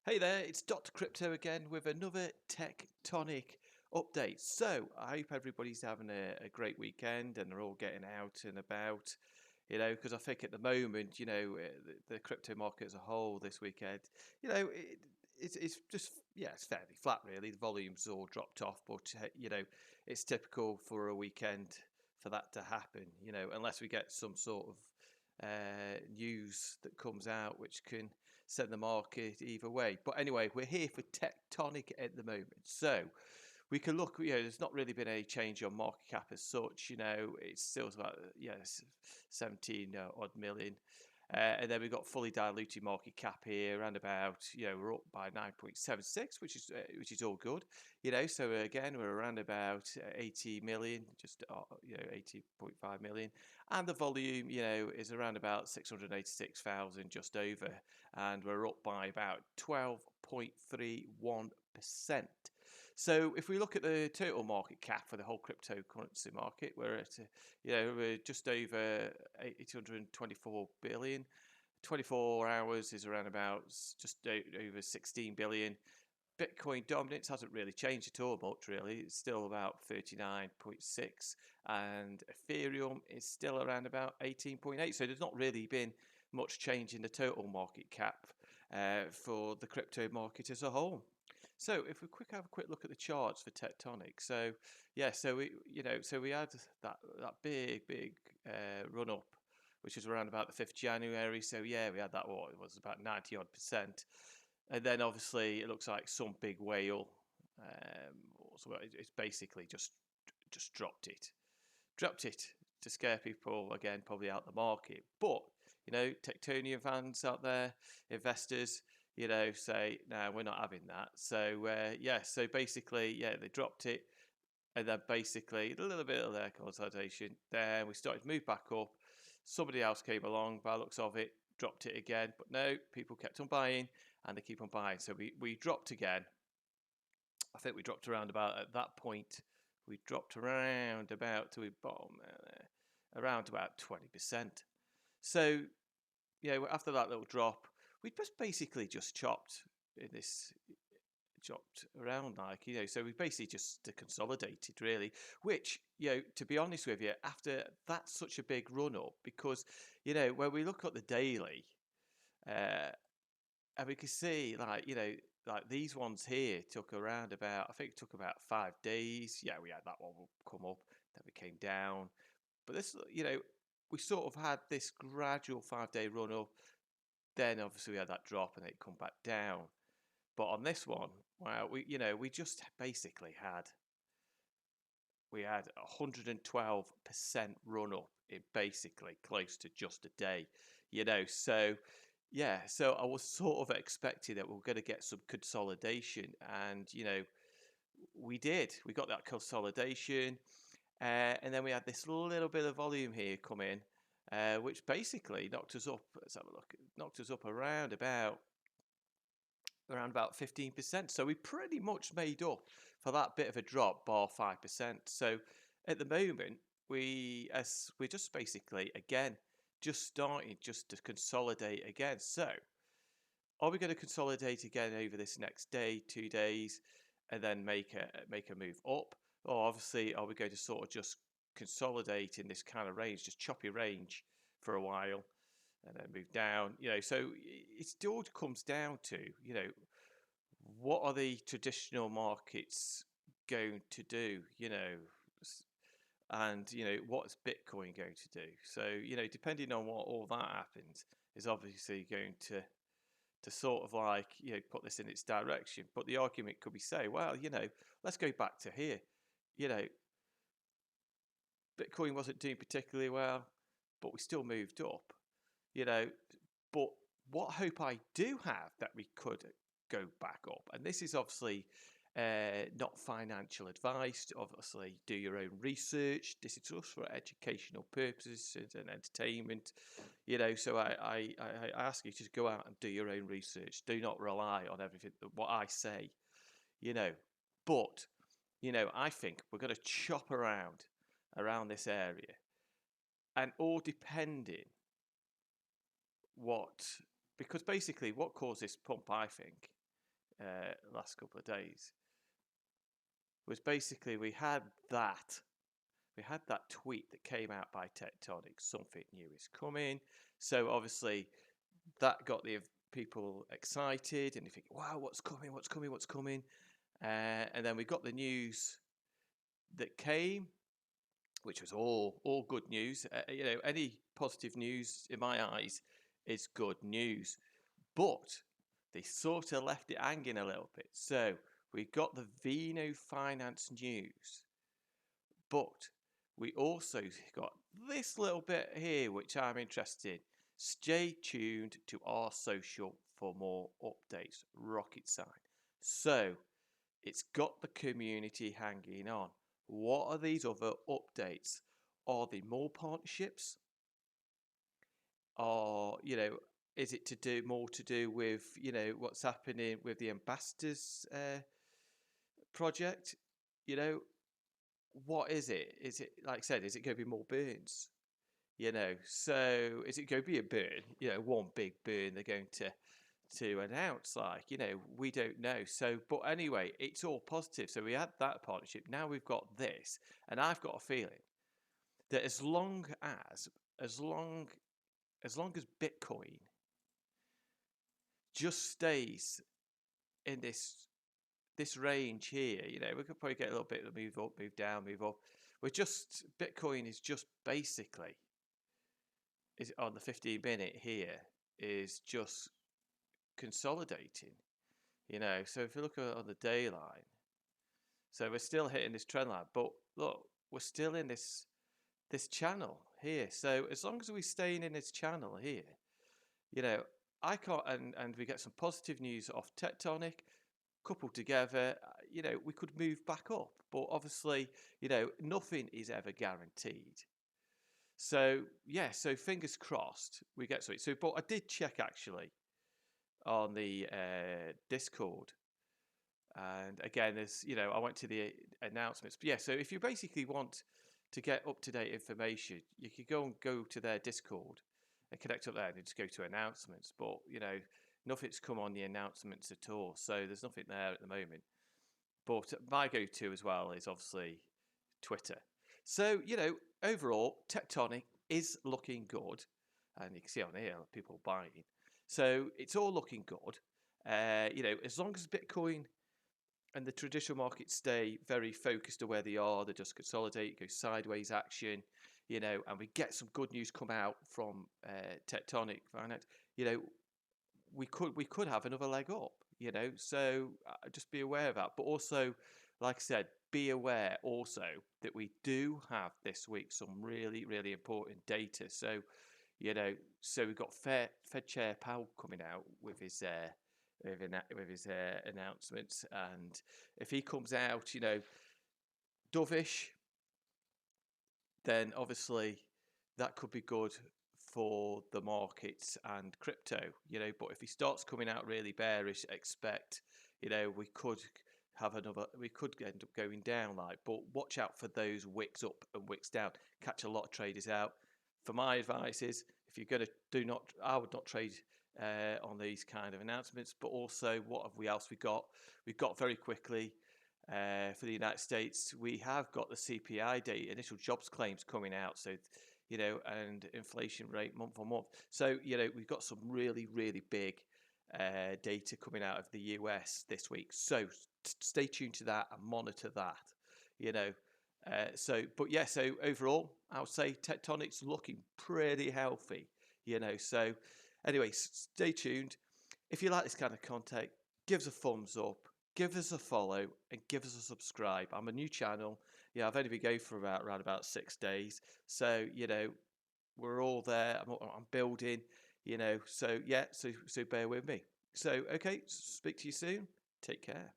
Hey there, it's Dr. Crypto again with another Tectonic update. So, I hope everybody's having a great weekend and they're all getting out and about, because I think at the moment, the crypto market as a whole this weekend, it's just, yeah, it's fairly flat really. The volume's all dropped off, but, it's typical for a weekend for that to happen, unless we get some sort of news that comes out which can send the market either way. But anyway, we're here for Tectonic at the moment. So we can look, there's not really been any change on market cap as such. It's still about, 17 odd million. And then we've got fully diluted market cap here, around about, we're up by 9.76, which is all good. So again, we're around about 80 million, just 80.5 million, and the volume, is around about 686,000, just over, and we're up by about 12.31%. So if we look at the total market cap for the whole cryptocurrency market, we're at, we're just over 824 billion. 24 hours is around about just over 16 billion. Bitcoin dominance hasn't really changed at all much, really. It's still about 39.6, and Ethereum is still around about 18.8. So there's not really been much change in the total market cap for the crypto market as a whole. So if we have a quick look at the charts for Tectonic, so yeah, so we had that big run up, which was around about the 5th January. So yeah, we had that, what it was, about 90 odd percent, and then obviously it looks like some big whale. So it's basically just dropped it to scare people again, probably out the market. But Tectonian fans out there, investors, say no, we're not having that. So so basically, yeah, they dropped it, and then basically a little bit of their consolidation. Then we started to move back up. Somebody else came along, by the looks of it, dropped it again, but no, people kept on buying, and they keep on buying. So we dropped again. I think we dropped around about, at that point, we dropped around about to a bottom around about 20%. So after that little drop, we just basically just chopped around, like, so we basically just consolidated, really, which, to be honest with you, after that's such a big run up, because when we look at the daily, and we can see, like these ones here took around about, I think it took about 5 days. Yeah, we had that one come up, then we came down, but this, we sort of had this gradual 5 day run up, then obviously we had that drop and it come back down. But on this one, wow, we just basically had 112% run up in basically close to just a day, so yeah, so I was sort of expecting that we were going to get some consolidation, and we did. We got that consolidation, and then we had this little bit of volume here come in, which basically knocked us up. Let's have a look. Knocked us up around about 15%. So we pretty much made up for that bit of a drop, bar 5%. So at the moment, we're just basically, again, just starting just to consolidate again. So are we going to consolidate again over this next day, 2 days, and then make a move up? Or obviously, are we going to sort of just consolidate in this kind of range, just choppy range for a while, and then move down? So it still comes down to, what are the traditional markets going to do? And what's Bitcoin going to do? So depending on what all that happens, is obviously going to sort of, like, put this in its direction. But the argument could be, say, well, let's go back to here. Bitcoin wasn't doing particularly well, but we still moved up. But what hope I do have that we could go back up, and this is obviously not financial advice. Obviously, do your own research. This is just for educational purposes and entertainment. So I ask you to go out and do your own research. Do not rely on everything what I say. But I think we're going to chop around this area, and all depending because basically what caused this pump, I think, last couple of days was basically we had that tweet that came out by Tectonic. Something new is coming. So obviously that got the people excited, and you think, wow, what's coming? What's coming? What's coming? And then we got the news that came, which was all good news. Any positive news in my eyes is good news, but they sort of left it hanging a little bit. So we got the Vino Finance news, but we also got this little bit here, which I'm interested in. Stay tuned to our social for more updates. Rocket sign. So it's got the community hanging on. What are these other updates? Are they more partnerships? Or, is it more to do with, what's happening with the ambassadors project? What is it? Is it, like I said, is it going to be more burns? So is it going to be a burn? One big burn they're going to announce, we don't know. So, but anyway, it's all positive. So we had that partnership. Now we've got this, and I've got a feeling that as long as Bitcoin just stays in this range here, we could probably get a little bit of move up, move down, move up. Bitcoin is just basically is on the 15-minute here is just consolidating. So if you look on the day line, so we're still hitting this trend line, but look, we're still in this channel here. So as long as we're staying in this channel here, I can't, and we get some positive news off Tectonic coupled together, we could move back up. But obviously, nothing is ever guaranteed. So yeah, so fingers crossed we get something. So, but I did check actually on the Discord, and again, there's I went to the announcements. But yeah, so if you basically want to get up to date information, you could go to their Discord and connect up there, and just go to announcements. But nothing's come on the announcements at all, so there's nothing there at the moment. But my go-to as well is obviously Twitter. So overall, Tectonic is looking good, and you can see on here people buying. So it's all looking good. As long as Bitcoin and the traditional markets stay very focused on where they are, they just consolidate, go sideways action, and we get some good news come out from Tectonic Finance, we could have another leg up, so just be aware of that. But also, like I said, be aware also that we do have this week some really, really important data. So, so we've got Fed Chair Powell coming out with his announcements, and if he comes out, dovish, then obviously that could be good for the markets and crypto, but if he starts coming out really bearish, expect, we could end up going down, but watch out for those wicks up and wicks down. Catch a lot of traders out. For my advice is, if you're going to I would not trade on these kind of announcements. But also, what have we else we got? We've got very quickly for the United States, we have got the CPI data, initial jobs claims coming out. So, and inflation rate month on month. So, we've got some really, really big data coming out of the US this week. So stay tuned to that and monitor that, but yeah, so overall, I would say Tectonic's looking pretty healthy, so anyway, stay tuned. If you like this kind of content, give us a thumbs up, give us a follow, and give us a subscribe. I'm a new channel. I've only been going for around about 6 days. So, we're all there. I'm building, so yeah, so bear with me. So, okay, speak to you soon. Take care.